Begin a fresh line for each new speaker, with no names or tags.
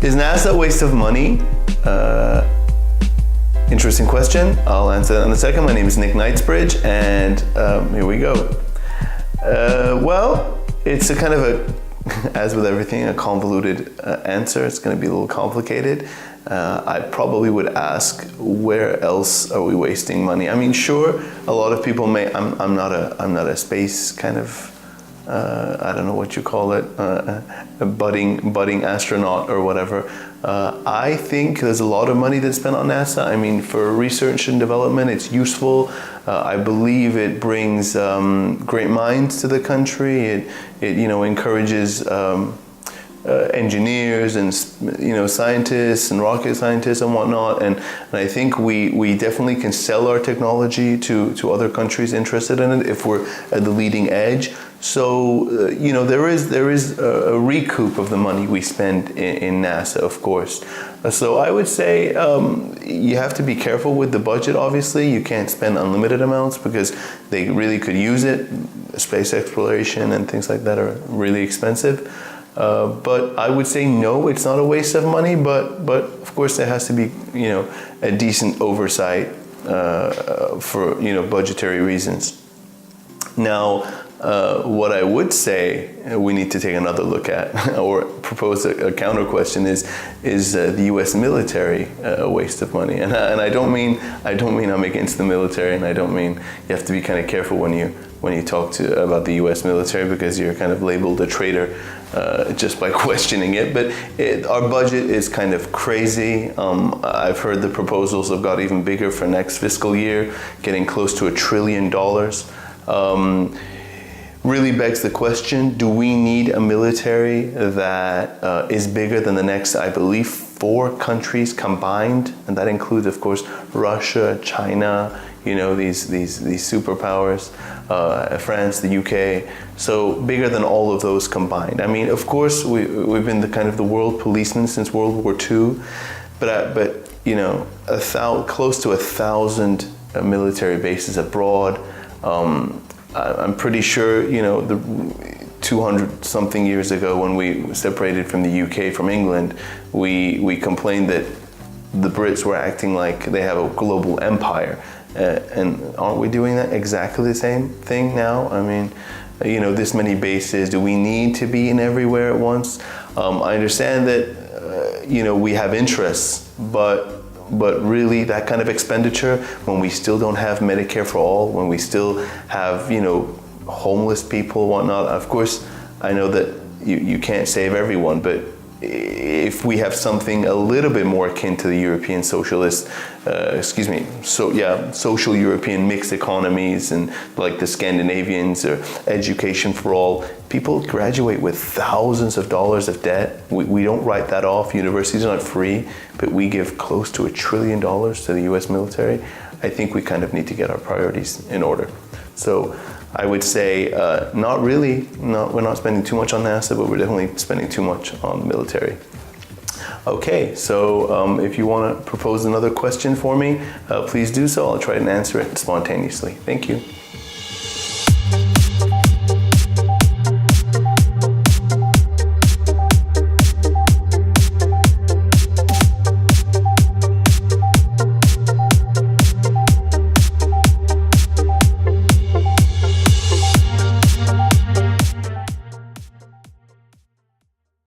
Is NASA a waste of money? Interesting question. I'll answer that in a second. My name is Knightsbridge, and here we go. Well, it's a kind of a, as with everything, a convoluted answer. It's going to be a little complicated. I probably would ask, where else are we wasting money? I mean, sure, a lot of people may. I'm not a space kind of. I don't know what you call it, a budding astronaut or whatever. I think there's a lot of money that's spent on NASA. I mean, for research and development, it's useful. I believe it brings great minds to the country. It encourages engineers and scientists and rocket scientists and whatnot, and I think we definitely can sell our technology to other countries interested in it if we're at the leading edge. So there is a recoup of the money we spend in NASA, of course. So I would say you have to be careful with the budget. Obviously, you can't spend unlimited amounts because they really could use it. Space exploration and things like that are really expensive. But I would say no, it's not a waste of money. But of course there has to be a decent oversight for budgetary reasons. Now. What I would say we need to take another look at, or propose a counter question, is the U.S. military a waste of money? And I don't mean I'm against the military, and I don't mean you have to be kind of careful when you talk about the U.S. military, because you're kind of labeled a traitor just by questioning it. But our budget is kind of crazy. I've heard the proposals have got even bigger for next fiscal year, getting close to $1 trillion. Really begs the question, do we need a military that is bigger than the next, I believe, 4 countries combined? And that includes, of course, Russia, China, these superpowers, France, the UK. So bigger than all of those combined. I mean, of course, we've been the world policemen since World War II, but close to 1,000 military bases abroad. I'm pretty sure, the 200 something years ago when we separated from the UK from England, we complained that the Brits were acting like they have a global empire. And aren't we doing that exactly the same thing now? I mean, this many bases, do we need to be in everywhere at once? I understand that, we have interests, but really that kind of expenditure, when we still don't have Medicare for all, when we still have, homeless people, whatnot. Of course, I know that you can't save everyone, but if we have something a little bit more akin to the European socialist, social European mixed economies, and like the Scandinavians, or education for all, people graduate with thousands of dollars of debt. We don't write that off. Universities are not free, but we give close to $1 trillion to the US military. I think we kind of need to get our priorities in order. So I would say not really. We're not spending too much on NASA, but we're definitely spending too much on the military. Okay, so if you want to propose another question for me, please do so. I'll try and answer it spontaneously. Thank you.